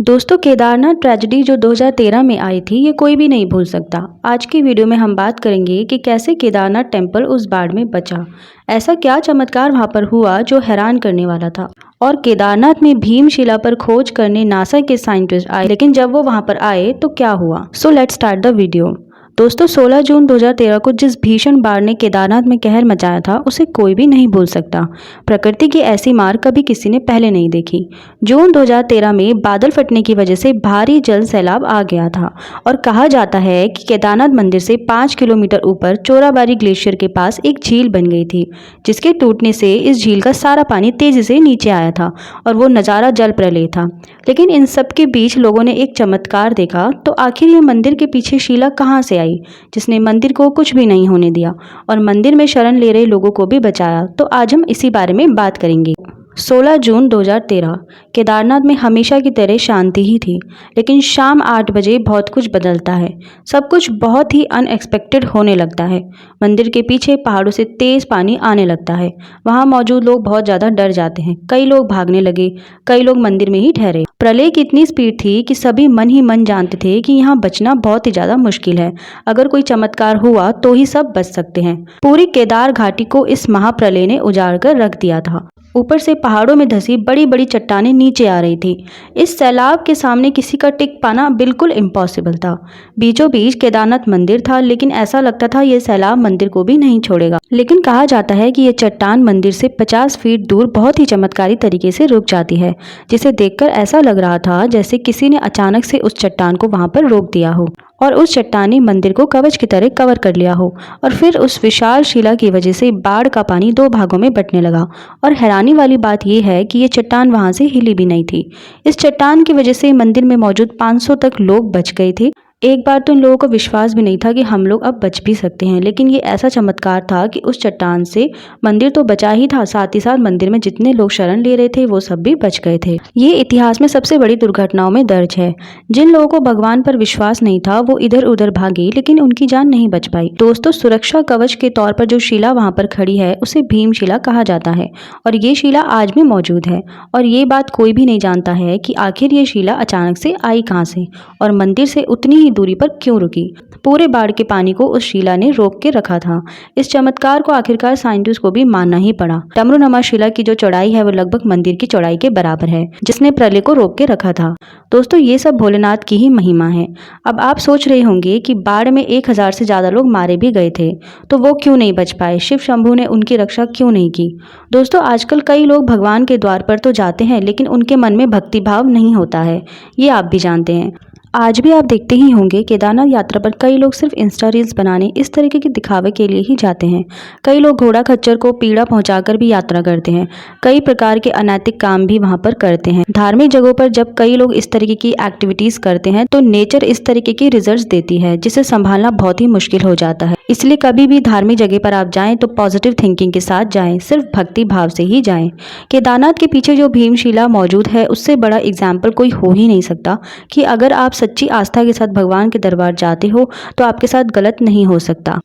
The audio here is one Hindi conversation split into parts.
दोस्तों, केदारनाथ ट्रेजेडी जो 2013 में आई थी, ये कोई भी नहीं भूल सकता। आज की वीडियो में हम बात करेंगे कि कैसे केदारनाथ टेम्पल उस बाढ़ में बचा। ऐसा क्या चमत्कार वहां पर हुआ जो हैरान करने वाला था। और केदारनाथ में भीमशिला पर खोज करने नासा के साइंटिस्ट आए, लेकिन जब वो वहां पर आए तो क्या हुआ। So let's start the video. दोस्तों, 16 जून 2013 को जिस भीषण बाढ़ ने केदारनाथ में कहर मचाया था, उसे कोई भी नहीं भूल सकता। प्रकृति की ऐसी मार कभी किसी ने पहले नहीं देखी। जून 2013 में बादल फटने की वजह से भारी जल सैलाब आ गया था और कहा जाता है कि केदारनाथ मंदिर से 5 किलोमीटर ऊपर चोराबाड़ी ग्लेशियर के पास एक झील बन गई थी, जिसके टूटने से इस झील का सारा पानी तेजी से नीचे आया था और वो नज़ारा जल प्रलय था। लेकिन इन सब के बीच लोगों ने एक चमत्कार देखा। तो आखिर ये मंदिर के पीछे शिला कहाँ से आई, जिसने मंदिर को कुछ भी नहीं होने दिया और मंदिर में शरण ले रहे लोगों को भी बचाया। तो आज हम इसी बारे में बात करेंगे। 16 जून 2013 केदारनाथ में हमेशा की तरह शांति ही थी, लेकिन शाम 8 बजे बहुत कुछ बदलता है। सब कुछ बहुत ही अनएक्सपेक्टेड होने लगता है। मंदिर के पीछे पहाड़ों से तेज पानी आने लगता है। वहां मौजूद लोग बहुत ज़्यादा डर जाते हैं। कई लोग भागने लगे, कई लोग मंदिर में ही ठहरे। प्रलय की इतनी स्पीड थी कि सभी मन ही मन जानते थे कि यहाँ बचना बहुत ही ज़्यादा मुश्किल है। अगर कोई चमत्कार हुआ तो ही सब बच सकते हैं। पूरी केदार घाटी को इस महाप्रलय ने उजाड़ कर रख दिया था। ऊपर से पहाड़ों में धसी बड़ी बड़ी चट्टानें नीचे आ रही थी। इस सैलाब के सामने किसी का टिक पाना बिल्कुल इम्पॉसिबल था। बीचों बीच केदारनाथ मंदिर था, लेकिन ऐसा लगता था ये सैलाब मंदिर को भी नहीं छोड़ेगा। लेकिन कहा जाता है कि ये चट्टान मंदिर से 50 फीट दूर बहुत ही चमत्कारी तरीके से रुक जाती है, जिसे देखकर ऐसा लग रहा था जैसे किसी ने अचानक से उस चट्टान को वहां पर रोक दिया हो और उस चट्टान ने मंदिर को कवच की तरह कवर कर लिया हो। और फिर उस विशाल शिला की वजह से बाढ़ का पानी 2 भागों में बंटने लगा। और हैरानी वाली बात यह है कि ये चट्टान वहां से हिली भी नहीं थी। इस चट्टान की वजह से मंदिर में मौजूद 500 तक लोग बच गए थे। एक बार तो इन लोगों को विश्वास भी नहीं था कि हम लोग अब बच भी सकते हैं, लेकिन ये ऐसा चमत्कार था कि उस चट्टान से मंदिर तो बचा ही था, साथ ही साथ मंदिर में जितने लोग शरण ले रहे थे वो सब भी बच गए थे। ये इतिहास में सबसे बड़ी दुर्घटनाओं में दर्ज है। जिन लोगों को भगवान पर विश्वास नहीं था वो इधर उधर भागे, लेकिन उनकी जान नहीं बच पाई। दोस्तों, सुरक्षा कवच के तौर पर जो शिला वहां पर खड़ी है उसे भीमशिला कहा जाता है और ये शिला आज भी मौजूद है। और ये बात कोई भी नहीं जानता है कि आखिर ये शिला अचानक से आई कहाँ से और मंदिर से उतनी ही दूरी पर क्यों रुकी। पूरे बाढ़ के पानी को उस शिला ने रोक के रखा था। इस चमत्कार को आखिरकार साइंटिस्ट को भी मानना ही पड़ा। डमरूनुमा शिला की जो चौड़ाई है वो लगभग मंदिर की चौड़ाई के बराबर है, जिसने प्रलय को रोक के रखा था। दोस्तों, ये सब भोलेनाथ की ही महिमा है। अब आप सोच रहे होंगे कि बाढ़ में 1000 से ज्यादा लोग मारे भी गए थे, तो वो क्यों नहीं बच पाए, शिव शंभू ने उनकी रक्षा क्यों नहीं की। दोस्तों, आजकल कई लोग भगवान के द्वार पर तो जाते हैं, लेकिन उनके मन में भक्ति भाव नहीं होता है, ये आप भी जानते हैं। आज भी आप देखते ही होंगे केदारनाथ यात्रा पर कई लोग सिर्फ इंस्टा रील्स बनाने, इस तरीके के दिखावे के लिए ही जाते हैं। कई लोग घोड़ा खच्चर को पीड़ा पहुंचाकर भी यात्रा करते हैं। कई प्रकार के अनैतिक काम भी वहां पर करते हैं। धार्मिक जगहों पर जब कई लोग इस तरीके की एक्टिविटीज करते हैं तो नेचर इस तरीके की रिजल्ट्स देती है, जिसे संभालना बहुत ही मुश्किल हो जाता है। इसलिए कभी भी धार्मिक जगह पर आप जाएं तो पॉजिटिव थिंकिंग के साथ जाएं, सिर्फ भक्ति भाव से ही जाएं। केदारनाथ के पीछे जो भीमशिला मौजूद है उससे बड़ा एग्जाम्पल कोई हो ही नहीं सकता कि अगर आप सच्ची आस्था के साथ भगवान के दरबार जाते हो तो आपके साथ गलत नहीं हो सकता।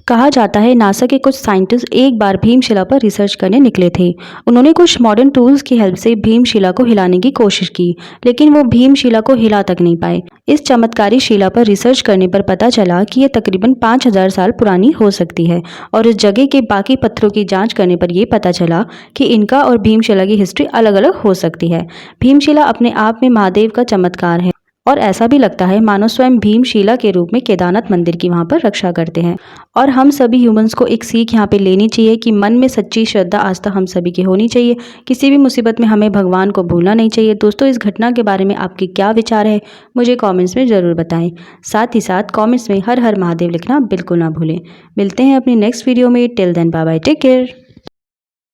कहा जाता है नासा के कुछ साइंटिस्ट एक बार भीमशिला पर रिसर्च करने निकले थे। उन्होंने कुछ मॉडर्न टूल्स की हेल्प से भीमशिला को हिलाने की कोशिश की, लेकिन वो भीमशिला को हिला तक नहीं पाए। इस चमत्कारी शिला पर रिसर्च करने पर पता चला कि यह तकरीबन 5000 साल पुरानी हो सकती है और इस जगह के बाकी पत्थरों की जांच करने पर यह पता चला कि इनका और भीमशिला की हिस्ट्री अलग अलग हो सकती है। भीमशिला अपने आप में महादेव का चमत्कार है और ऐसा भी लगता है मानो स्वयं भीमशिला के रूप में केदारनाथ मंदिर की वहां पर रक्षा करते हैं। और हम सभी ह्यूमंस को एक सीख यहाँ पे लेनी चाहिए कि मन में सच्ची श्रद्धा आस्था हम सभी की होनी चाहिए। किसी भी मुसीबत में हमें भगवान को भूलना नहीं चाहिए। दोस्तों, इस घटना के बारे में आपके क्या विचार है मुझे कॉमेंट्स में ज़रूर बताएं। साथ ही साथ कॉमेंट्स में हर हर महादेव लिखना बिल्कुल ना भूलें। मिलते हैं अपनी नेक्स्ट वीडियो में। Till then bye bye, take care.